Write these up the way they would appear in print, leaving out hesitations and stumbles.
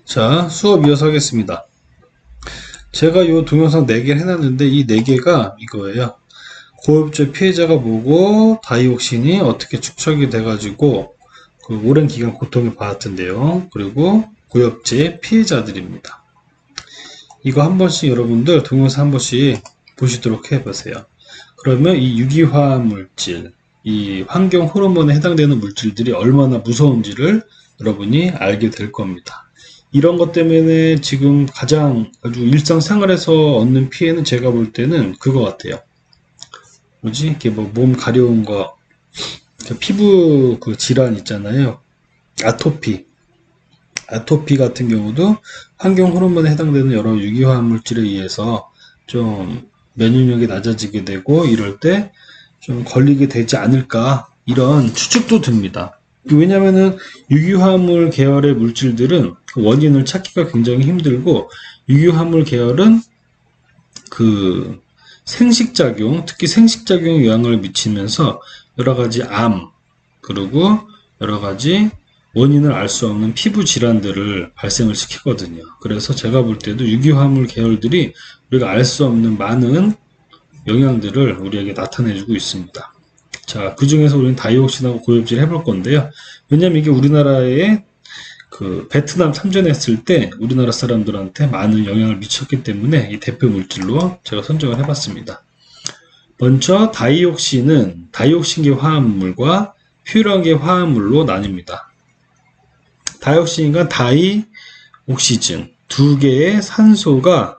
자, 수업 이어서 하겠습니다. 제가 이 동영상 4개를 해놨는데 이 4개가 이거예요. 고엽제 피해자가 뭐고 다이옥신이 어떻게 축적이 돼가지고 그 오랜 기간 고통을 받았던데요. 그리고 고엽제 피해자들입니다. 이거 한 번씩 여러분들 동영상 한 번씩 보시도록 해보세요. 그러면 이 유기화학 물질, 이 환경 호르몬에 해당되는 물질들이 얼마나 무서운지를 여러분이 알게 될 겁니다. 이런 것 때문에 지금 가장 아주 일상생활에서 얻는 피해는 제가 볼 때는 그거 같아요. 뭐지? 이렇게 뭐 몸 가려운 거, 피부 그 질환 있잖아요. 아토피 같은 경우도 환경 호르몬에 해당되는 여러 유기화학 물질에 의해서 좀 면역력이 낮아지게 되고 이럴 때 좀 걸리게 되지 않을까 이런 추측도 듭니다. 왜냐면은 유기화합물 계열의 물질들은 그 원인을 찾기가 굉장히 힘들고 유기화합물 계열은 그 생식작용, 특히 생식작용에 영향을 미치면서 여러가지 암, 그리고 여러가지 원인을 알 수 없는 피부 질환들을 발생을 시키거든요. 그래서 제가 볼 때도 유기화합물 계열들이 우리가 알 수 없는 많은 영향들을 우리에게 나타내주고 있습니다. 자, 그 중에서 우리는 다이옥신하고 고엽질 해볼 건데요. 왜냐면 이게 우리나라에 그 베트남 참전했을 때 우리나라 사람들한테 많은 영향을 미쳤기 때문에 이 대표 물질로 제가 선정을 해봤습니다. 먼저 다이옥신은 다이옥신계 화합물과 퓨런계 화합물로 나뉩니다. 다이옥신과 다이옥시즌 두 개의 산소가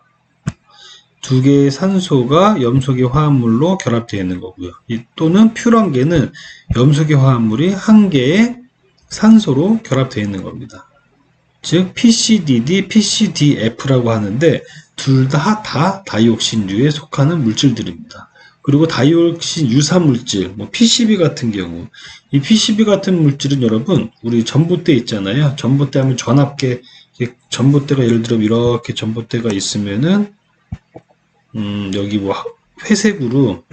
염소계 화합물로 결합되어 있는 거고요. 또는 퓨런계는 염소계 화합물이 한 개의 산소로 결합되어 있는 겁니다. 즉 PCDD, PCDF라고 하는데 둘 다 다이옥신류에 속하는 물질들입니다. 그리고 다이옥신 유사 물질, 뭐 PCB 같은 경우, 이 PCB 같은 물질은 여러분 우리 전봇대 있잖아요. 전봇대 하면 전압계, 전봇대가 예를 들어 이렇게 전봇대가 있으면은 여기 뭐 회색으로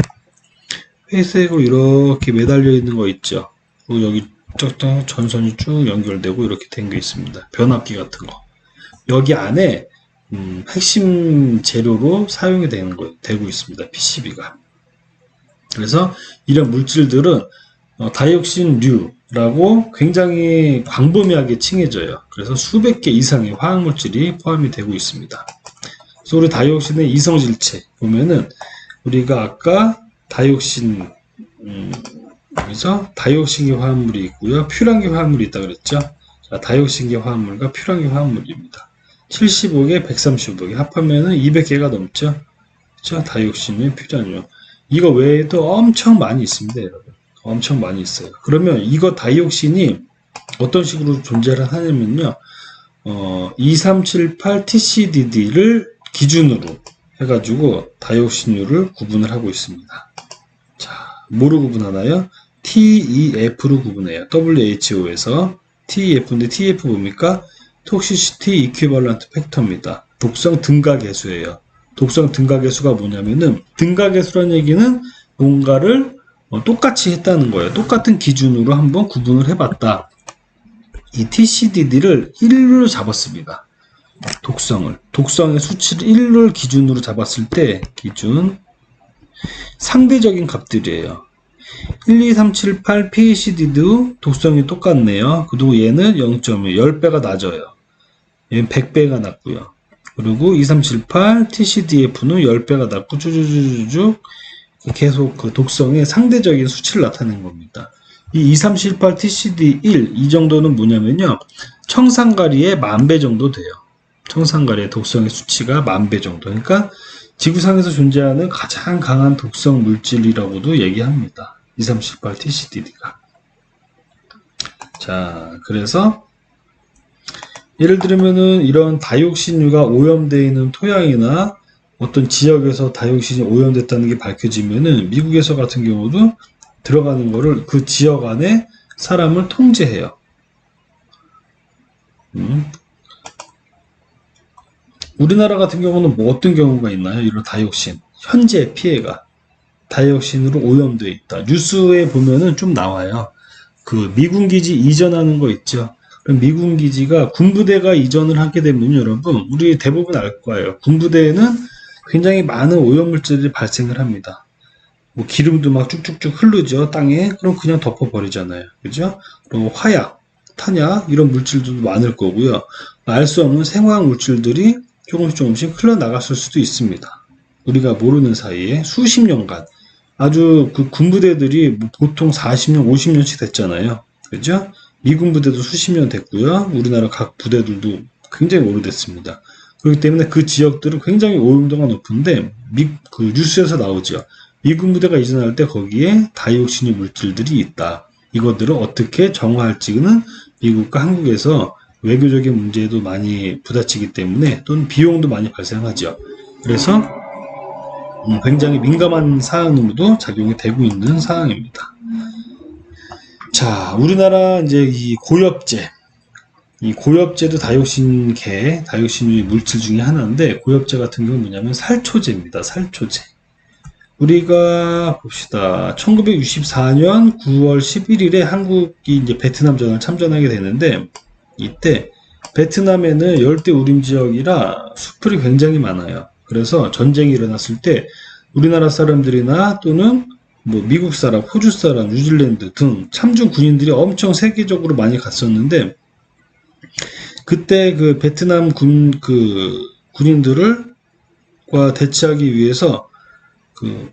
이렇게 매달려 있는 거 있죠. 그리고 여기 쫙쫙 전선이 쭉 연결되고 이렇게 된 게 있습니다. 변압기 같은 거. 여기 안에 핵심 재료로 사용이 되고 있습니다. PCB가. 그래서 이런 물질들은 다이옥신류라고 굉장히 광범위하게 칭해져요. 그래서 수백 개 이상의 화학물질이 포함이 되고 있습니다. 그래서 우리 다이옥신의 이성질체 보면은 우리가 아까 다이옥신 여기서 다이옥신계 화합물이 있고요. 퓨란계 화합물이 있다 그랬죠. 자, 다이옥신계 화합물과 퓨란계 화합물입니다. 75개, 135개 합하면은 200개가 넘죠. 그렇죠? 다이옥신의 퓨란류. 이거 외에도 엄청 많이 있습니다, 여러분. 엄청 많이 있어요. 그러면 이거 다이옥신이 어떤 식으로 존재를 하냐면요. 2378TCDD를 기준으로 해가지고 다이옥신류를 구분을 하고 있습니다. 자, 뭐로 구분하나요? TEF로 구분해요. WHO에서 TEF인데 TEF 뭡니까? Toxicity Equivalent Factor입니다. 독성 등가계수예요. 독성 등가계수가 뭐냐면은 등가계수라는 얘기는 뭔가를 똑같이 했다는 거예요. 똑같은 기준으로 한번 구분을 해봤다. 이 TCDD를 1로 잡았습니다. 독성의 수치를 1을 기준으로 잡았을 때 기준 상대적인 값들이에요. 1, 2, 3, 7, 8 PCD도 독성이 똑같네요. 그리고 얘는 0.1, 10배가 낮아요. 얘는 100배가 낮고요. 그리고 2, 3, 7, 8 TCDF는 10배가 낮고 쭉쭉쭉 계속 그 독성의 상대적인 수치를 나타낸 겁니다. 이 2, 3, 7, 8 TCD1 이 정도는 뭐냐면요. 청산가리의 10,000배 정도 돼요. 청산가리의 독성의 수치가 10,000배 정도. 그러니까 지구상에서 존재하는 가장 강한 독성 물질이라고도 얘기합니다. 2378 TCDD가. 자, 그래서 예를 들면은 이런 다이옥신류가 오염되어 있는 토양이나 어떤 지역에서 다이옥신이 오염됐다는 게 밝혀지면은 미국에서 같은 경우도 들어가는 거를 그 지역 안에 사람을 통제해요. 우리나라 같은 경우는 뭐 어떤 경우가 있나요? 이런 다이옥신. 현재 피해가 다이옥신으로 오염되어 있다. 뉴스에 보면은 좀 나와요. 그 미군 기지 이전하는 거 있죠. 그럼 미군 기지가 군부대가 이전을 하게 되면 여러분 우리 대부분 알 거예요. 군부대에는 굉장히 많은 오염물질이 발생을 합니다. 뭐 기름도 막 쭉쭉쭉 흐르죠 땅에. 그럼 그냥 덮어버리잖아요. 그죠? 그리고 화약, 탄약 이런 물질들도 많을 거고요. 알 수 없는 생화학 물질들이 조금씩 흘러나갔을 수도 있습니다. 우리가 모르는 사이에 수십 년간 아주 그 군부대들이 뭐 보통 40년, 50년씩 됐잖아요. 그죠? 미군 부대도 수십 년 됐고요. 우리나라 각 부대들도 굉장히 오래됐습니다. 그렇기 때문에 그 지역들은 굉장히 오염도가 높은데 그 뉴스에서 나오죠. 미군 부대가 이전할 때 거기에 다이옥시니 물질들이 있다. 이것들을 어떻게 정화할지는 미국과 한국에서 외교적인 문제에도 많이 부딪히기 때문에 또는 비용도 많이 발생하죠. 그래서 굉장히 민감한 사항으로도 작용이 되고 있는 상황입니다. 자, 우리나라 이제 이 고엽제도 다이옥신류 물질 중에 하나인데, 고엽제 같은 경우는 뭐냐면 살초제입니다. 살초제. 우리가 봅시다. 1964년 9월 11일에 한국이 이제 베트남전을 참전하게 되는데, 이때 베트남에는 열대 우림 지역이라 수풀이 굉장히 많아요. 그래서 전쟁이 일어났을 때 우리나라 사람들이나 또는 뭐 미국 사람, 호주 사람, 뉴질랜드 등 참전 군인들이 엄청 세계적으로 많이 갔었는데, 그때 그 베트남 군인들과 대치하기 위해서 그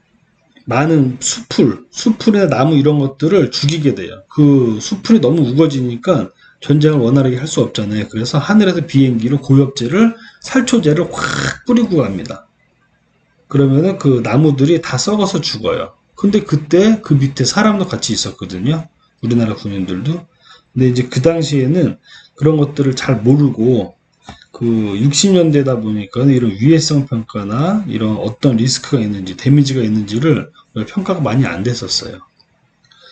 많은 수풀이나 나무 이런 것들을 죽이게 돼요. 그 수풀이 너무 우거지니까 전쟁을 원활하게 할 수 없잖아요. 그래서 하늘에서 비행기로 고엽제를, 살초제를 확 뿌리고 갑니다. 그러면은 그 나무들이 다 썩어서 죽어요. 근데 그때 그 밑에 사람도 같이 있었거든요. 우리나라 군인들도. 근데 이제 그 당시에는 그런 것들을 잘 모르고 그 60년대다 보니까 이런 위해성 평가나 이런 어떤 리스크가 있는지, 데미지가 있는지를 평가가 많이 안 됐었어요.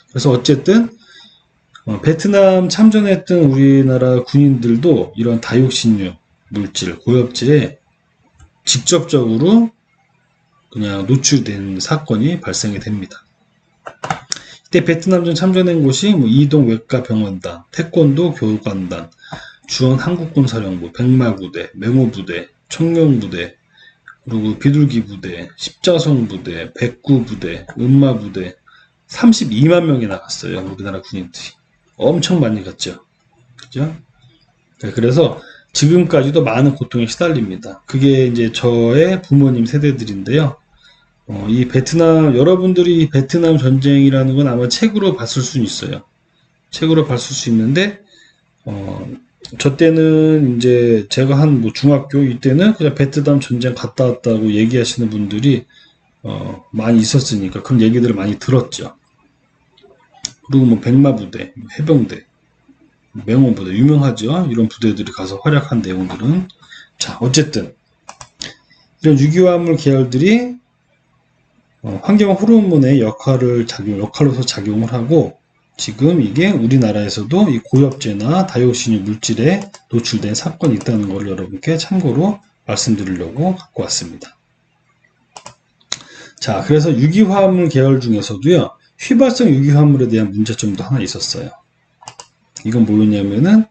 그래서 어쨌든 베트남 참전했던 우리나라 군인들도 이런 다이옥신류 물질, 고엽제에 직접적으로 그냥 노출된 사건이 발생이 됩니다. 이때 베트남전 참전한 곳이 뭐 이동 외과병원단, 태권도 교관단, 주원 한국군 사령부, 백마부대, 맹호부대, 청룡부대, 그리고 비둘기 부대, 십자성 부대, 백구부대, 음마부대 32만 명이 나갔어요. 우리나라 군인들이. 엄청 많이 갔죠. 그죠? 네, 그래서 지금까지도 많은 고통에 시달립니다. 그게 이제 저의 부모님 세대들인데요. 이 베트남, 여러분들이 베트남 전쟁이라는 건 아마 책으로 봤을 수는 있어요. 책으로 봤을 수 있는데, 저 때는 이제 제가 한 뭐 중학교 이때는 그냥 베트남 전쟁 갔다 왔다고 얘기하시는 분들이 많이 있었으니까 그런 얘기들을 많이 들었죠. 그리고 뭐 백마부대, 해병대, 맹호부대 유명하죠. 이런 부대들이 가서 활약한 내용들은. 자, 어쨌든 이런 유기화합물 계열들이 환경 호르몬의 역할로서 작용을 하고, 지금 이게 우리나라에서도 이 고엽제나 다이옥신류 물질에 노출된 사건이 있다는 걸 여러분께 참고로 말씀드리려고 갖고 왔습니다. 자, 그래서 유기화합물 계열 중에서도요, 휘발성 유기화합물에 대한 문제점도 하나 있었어요. 이건 뭐였냐면은,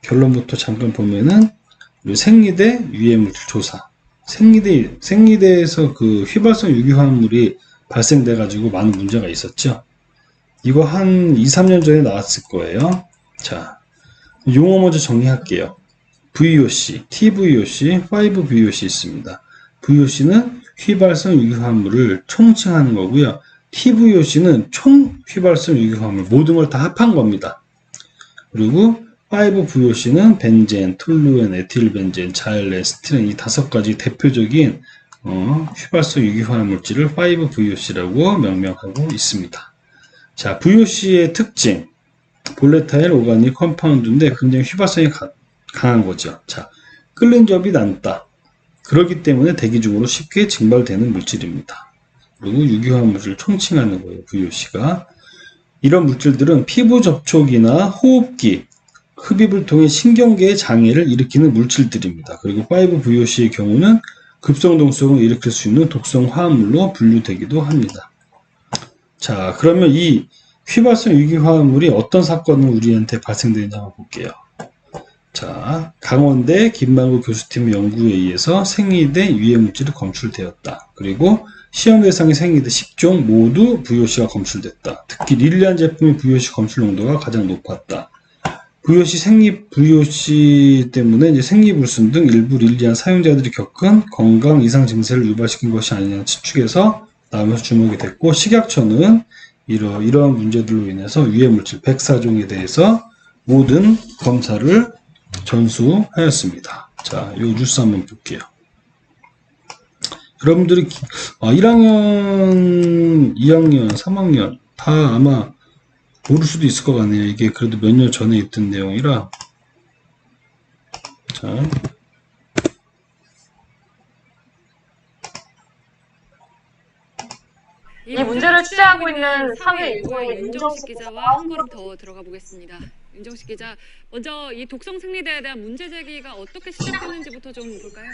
결론부터 잠깐 보면은, 생리대 유해물질 조사. 생리대에서 그 휘발성 유기화합물이 발생돼 가지고 많은 문제가 있었죠. 이거 한 2, 3년 전에 나왔을 거예요. 자, 용어 먼저 정리할게요. VOC, TVOC, 5VOC 있습니다. VOC는 휘발성 유기화합물을 총칭하는 거고요. TVOC는 총 휘발성 유기화합물, 모든 걸 다 합한 겁니다. 그리고 5VOC는 벤젠, 톨루엔, 에틸벤젠, 자일렌, 스티렌 이 5가지 대표적인 휘발성 유기화합물질을 5VOC라고 명명하고 있습니다. 자, VOC의 특징, 볼레타일 오가닉 컴파운드인데 굉장히 휘발성이 강한 거죠. 자, 끓는 접이 낮다. 그렇기 때문에 대기 중으로 쉽게 증발되는 물질입니다. 그리고 유기화합물을 총칭하는 거예요, VOC가. 이런 물질들은 피부 접촉이나 호흡기, 흡입을 통해 신경계의 장애를 일으키는 물질들입니다. 그리고 5VOC의 경우는 급성동성을 일으킬 수 있는 독성 화합물로 분류되기도 합니다. 자, 그러면 이 휘발성 유기화합물이 어떤 사건을 우리한테 발생되는지 한번 볼게요. 자, 강원대 김만구 교수팀의 연구에 의해서 생리대 유해 물질이 검출되었다. 그리고 시험 대상의 생리대 10종 모두 VOC가 검출됐다. 특히 릴리안 제품의 VOC 검출 농도가 가장 높았다. VOC 때문에 이제 생리불순 등 일부 릴리안 사용자들이 겪은 건강 이상 증세를 유발시킨 것이 아니냐는 추측에서 나오면서 주목이 됐고, 식약처는 이러한 문제들로 인해서 유해물질 104종에 대해서 모든 검사를 전수하였습니다. 자, 요 뉴스 한번 볼게요. 여러분들이 1학년, 2학년, 3학년 다 아마 모를 수도 있을 것 같네요. 이게 그래도 몇 년 전에 있던 내용이라. 자, 이 문제를 취재하고 있는 사회일보의 윤정식 기자와 한 걸음 더 들어가 보겠습니다. 윤정식 기자, 먼저 이 독성 생리대에 대한 문제 제기가 어떻게 시작됐는지부터 좀 볼까요?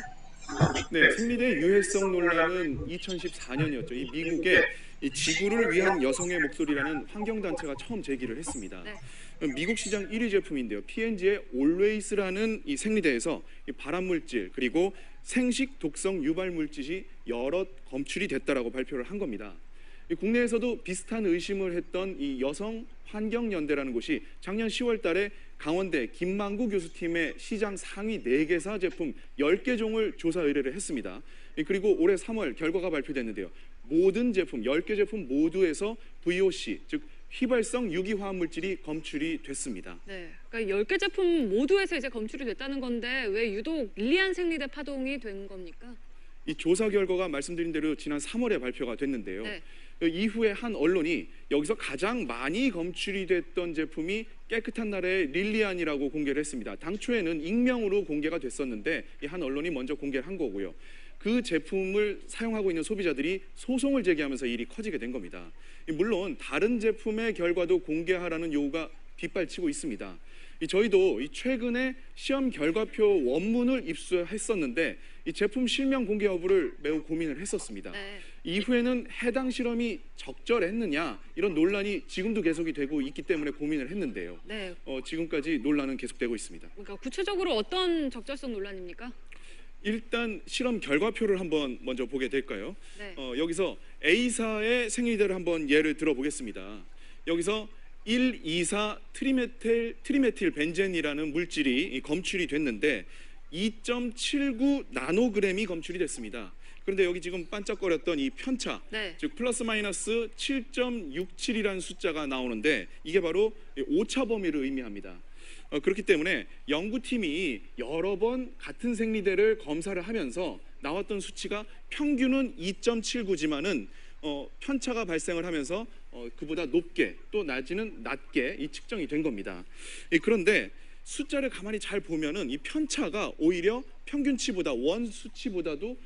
네, 생리대 유해성 논란은 2014년이었죠. 이 미국의 이 지구를 위한 여성의 목소리라는 환경단체가 처음 제기를 했습니다. 네. 미국 시장 1위 제품인데요. P&G의 Always라는 이 생리대에서 이 발암물질 그리고 생식 독성 유발물질이 여럿 검출이 됐다라고 발표를 한 겁니다. 국내에서도 비슷한 의심을 했던 이 여성 환경연대라는 곳이 작년 10월 달에 강원대 김만구 교수팀의 시장 상위 4개사 제품 10개 종을 조사 의뢰를 했습니다. 그리고 올해 3월 결과가 발표됐는데요. 모든 제품, 10개 제품 모두에서 VOC, 즉 휘발성 유기화합물질이 검출이 됐습니다. 네, 그러니까 10개 제품 모두에서 이제 검출이 됐다는 건데 왜 유독 릴리안 생리대 파동이 된 겁니까? 이 조사 결과가 말씀드린 대로 지난 3월에 발표가 됐는데요. 네. 이후에 한 언론이 여기서 가장 많이 검출이 됐던 제품이 깨끗한 나라의 릴리안이라고 공개를 했습니다. 당초에는 익명으로 공개가 됐었는데 이 한 언론이 먼저 공개를 한 거고요. 그 제품을 사용하고 있는 소비자들이 소송을 제기하면서 일이 커지게 된 겁니다. 물론 다른 제품의 결과도 공개하라는 요구가 빗발치고 있습니다. 저희도 최근에 시험 결과표 원문을 입수했었는데 이 제품 실명 공개 여부를 매우 고민을 했었습니다. 네. 이후에는 해당 실험이 적절했느냐 이런 논란이 지금도 계속이 되고 있기 때문에 고민을 했는데요. 네. 지금까지 논란은 계속되고 있습니다. 그러니까 구체적으로 어떤 적절성 논란입니까? 일단 실험 결과표를 한번 먼저 보게 될까요? 네. 여기서 A사의 생리대를 한번 예를 들어보겠습니다. 여기서 1,2,4 트리메틸 벤젠이라는 물질이 검출이 됐는데 2.79 나노그램이 검출이 됐습니다. 그런데 여기 지금 반짝거렸던 이 편차, 네. 즉 플러스 마이너스 7.67이라는 숫자가 나오는데 이게 바로 오차 범위를 의미합니다. 그렇기 때문에 연구팀이 여러 번 같은 생리대를 검사를 하면서 나왔던 수치가 평균은 2.79지만은 편차가 발생을 하면서 그보다 높게 또 낮이는 낮게 이 측정이 된 겁니다. 그런데 숫자를 가만히 잘 보면은 이 편차가 오히려 평균치보다 원 수치보다도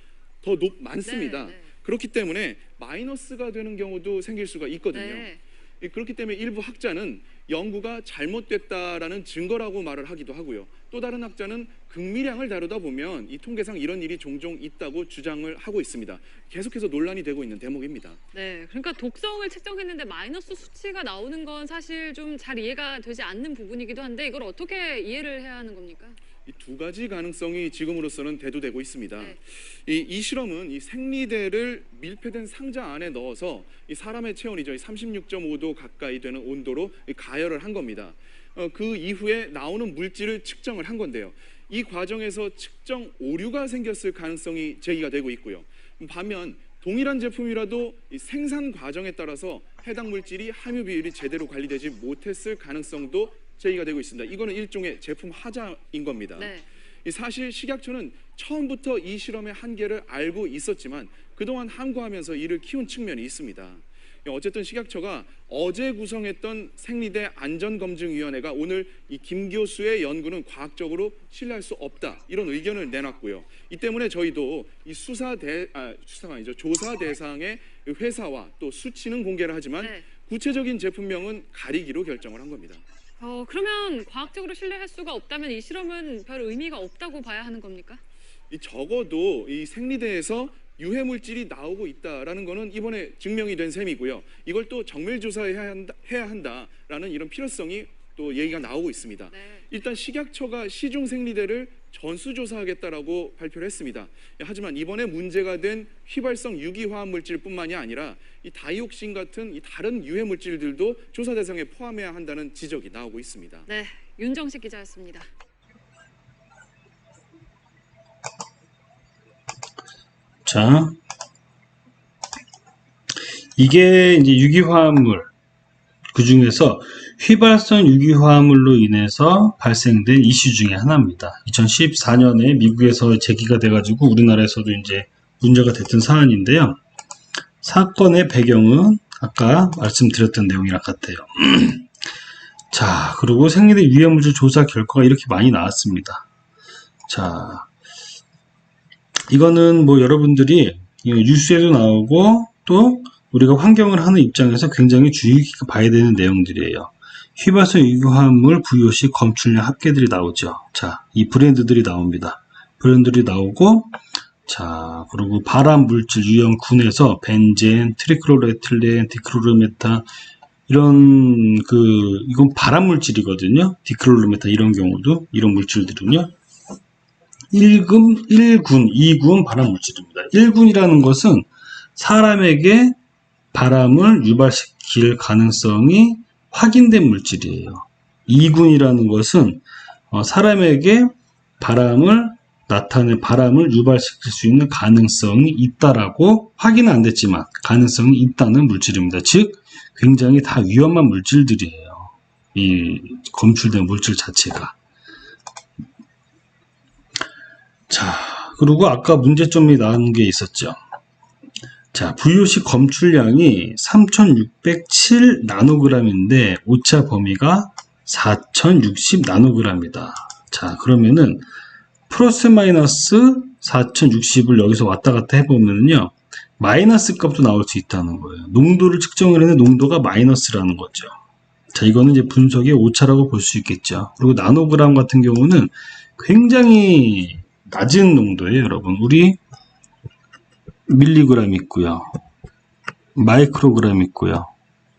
더 많습니다. 네, 네. 그렇기 때문에 마이너스가 되는 경우도 생길 수가 있거든요. 네. 그렇기 때문에 일부 학자는 연구가 잘못됐다라는 증거라고 말을 하기도 하고요. 또 다른 학자는 극미량을 다루다 보면 이 통계상 이런 일이 종종 있다고 주장을 하고 있습니다. 계속해서 논란이 되고 있는 대목입니다. 네, 그러니까 독성을 측정했는데 마이너스 수치가 나오는 건 사실 좀 잘 이해가 되지 않는 부분이기도 한데 이걸 어떻게 이해를 해야 하는 겁니까? 이 두 가지 가능성이 지금으로서는 대두되고 있습니다. 네. 이 실험은 이 생리대를 밀폐된 상자 안에 넣어서 이 사람의 체온이죠, 36.5도 가까이 되는 온도로 가열을 한 겁니다. 그 이후에 나오는 물질을 측정을 한 건데요. 이 과정에서 측정 오류가 생겼을 가능성이 제기가 되고 있고요. 반면 동일한 제품이라도 이 생산 과정에 따라서 해당 물질이 함유 비율이 제대로 관리되지 못했을 가능성도 제기가 되고 있습니다. 이거는 일종의 제품 하자인 겁니다. 네. 사실 식약처는 처음부터 이 실험의 한계를 알고 있었지만 그동안 함구하면서 이를 키운 측면이 있습니다. 어쨌든 식약처가 어제 구성했던 생리대 안전검증위원회가 오늘 이 김 교수의 연구는 과학적으로 신뢰할 수 없다 이런 의견을 내놨고요. 이 때문에 저희도 이 조사 대상의 회사와 또 수치는 공개를 하지만 네. 구체적인 제품명은 가리기로 결정을 한 겁니다. 그러면 과학적으로 신뢰할 수가 없다면 이 실험은 별 의미가 없다고 봐야 하는 겁니까? 적어도 이 생리대에서 유해 물질이 나오고 있다라는 거는 이번에 증명이 된 셈이고요. 이걸 또 정밀 조사해야 한다라는 이런 필요성이 또 얘기가 나오고 있습니다. 네. 일단 식약처가 시중 생리대를 전수조사하겠다라고 발표를 했습니다. 하지만 이번에 문제가 된 휘발성 유기화학 물질뿐만이 아니라 이 다이옥신 같은 이 다른 유해 물질들도 조사 대상에 포함해야 한다는 지적이 나오고 있습니다. 네, 윤정식 기자였습니다. 자, 이게 이제 유기화합물, 그 중에서 휘발성 유기화합물로 인해서 발생된 이슈 중에 하나입니다. 2014년에 미국에서 제기가 돼가지고 우리나라에서도 이제 문제가 됐던 사안인데요. 사건의 배경은 아까 말씀드렸던 내용이랑 같아요. 자, 그리고 생리대 유해물질 조사 결과가 이렇게 많이 나왔습니다. 자, 이거는 뭐 여러분들이 뉴스에도 나오고 또 우리가 환경을 하는 입장에서 굉장히 주의 깊게 봐야 되는 내용들이에요. 휘발성 유기화합물 VOC 검출량 합계들이 나오죠. 자, 이 브랜드들이 나옵니다. 브랜드들이 나오고, 자, 그리고 발암 물질 유형군에서 벤젠, 트리클로레틸렌, 디크로르메탄 이런 이건 발암 물질이거든요. 디크로르메탄 이런 경우도 이런 물질들은요. 1군, 2군 발암 물질입니다. 1군이라는 것은 사람에게 발암을 유발시킬 가능성이 확인된 물질이에요. 2군이라는 것은 사람에게 바람을 유발시킬 수 있는 가능성이 있다라고 확인은 안 됐지만 가능성이 있다는 물질입니다. 즉 굉장히 다 위험한 물질들이에요. 이 검출된 물질 자체가. 자, 그리고 아까 문제점이 나온 게 있었죠. 자, VOC 검출량이 3607 나노그램인데 오차 범위가 4060 나노그램이다. 자, 그러면은 플러스 마이너스 4060을 여기서 왔다 갔다 해보면요, 마이너스 값도 나올 수 있다는 거예요. 농도를 측정을 했는데 농도가 마이너스라는 거죠. 자, 이거는 이제 분석의 오차라고 볼 수 있겠죠. 그리고 나노그램 같은 경우는 굉장히 낮은 농도예요, 여러분. 우리 밀리그램 있고요. 마이크로그램 있고요.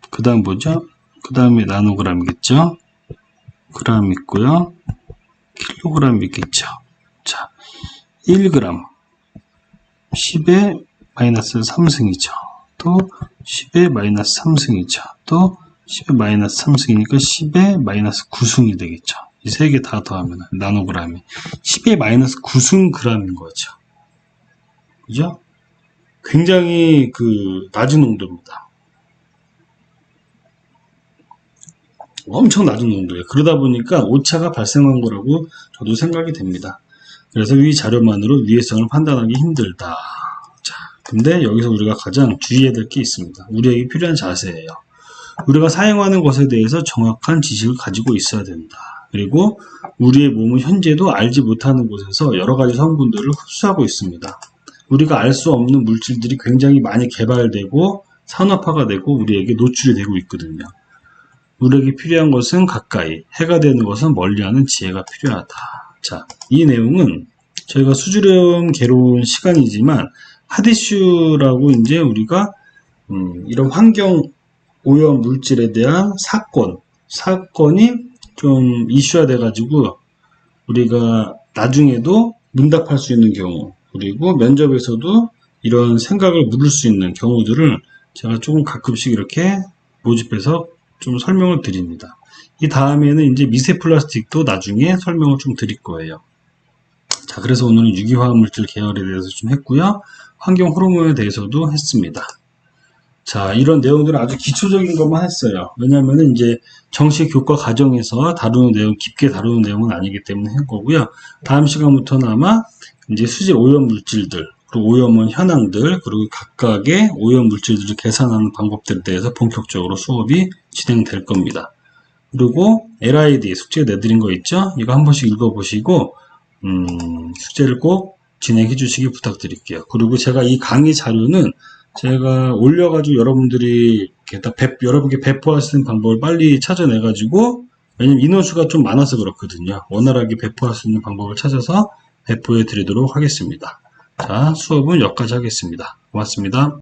그 다음 뭐죠? 그 다음에 나노그램이겠죠? 그램 있고요. 킬로그램 있겠죠. 자, 1g 10의 마이너스 3승이죠. 또 10의 마이너스 3승이죠. 또 10의 마이너스 3승이니까 10의 마이너스 9승이 되겠죠. 이 세 개 다 더하면 나노그램이 10의 마이너스 9승 그램인 거죠. 그죠? 굉장히 낮은 농도입니다. 엄청 낮은 농도예요. 그러다 보니까 오차가 발생한 거라고 저도 생각이 됩니다. 그래서 이 자료만으로 위해성을 판단하기 힘들다. 자, 근데 여기서 우리가 가장 주의해야 될 게 있습니다. 우리에게 필요한 자세예요. 우리가 사용하는 것에 대해서 정확한 지식을 가지고 있어야 된다. 그리고 우리의 몸은 현재도 알지 못하는 곳에서 여러 가지 성분들을 흡수하고 있습니다. 우리가 알 수 없는 물질들이 굉장히 많이 개발되고 산업화가 되고 우리에게 노출이 되고 있거든요. 우리에게 필요한 것은 가까이, 해가 되는 것은 멀리하는 지혜가 필요하다. 자, 이 내용은 저희가 수주령 개론 시간이지만 핫이슈라고 이제 우리가 이런 환경 오염 물질에 대한 사건이 좀 이슈화 돼가지고 우리가 나중에도 문답할 수 있는 경우, 그리고 면접에서도 이런 생각을 물을 수 있는 경우들을 제가 조금 가끔씩 이렇게 모집해서 좀 설명을 드립니다. 이 다음에는 이제 미세 플라스틱도 나중에 설명을 좀 드릴 거예요. 자, 그래서 오늘은 유기화학 물질 계열에 대해서 좀 했고요. 환경 호르몬에 대해서도 했습니다. 자, 이런 내용들은 아주 기초적인 것만 했어요. 왜냐면은 이제 정식 교과 과정에서 다루는 내용, 깊게 다루는 내용은 아니기 때문에 한 거고요. 다음 시간부터는 아마 이제 수질 오염 물질들, 그리고 오염원 현황들, 그리고 각각의 오염 물질들을 계산하는 방법들에 대해서 본격적으로 수업이 진행될 겁니다. 그리고 LID 숙제 내드린 거 있죠? 이거 한 번씩 읽어보시고 숙제를 꼭 진행해 주시기 부탁드릴게요. 그리고 제가 이 강의 자료는 제가 올려가지고 여러분들이 여러분께 배포할 수 있는 방법을 빨리 찾아내가지고, 왜냐면 인원수가 좀 많아서 그렇거든요. 원활하게 배포할 수 있는 방법을 찾아서 배포해 드리도록 하겠습니다. 자, 수업은 여기까지 하겠습니다. 고맙습니다.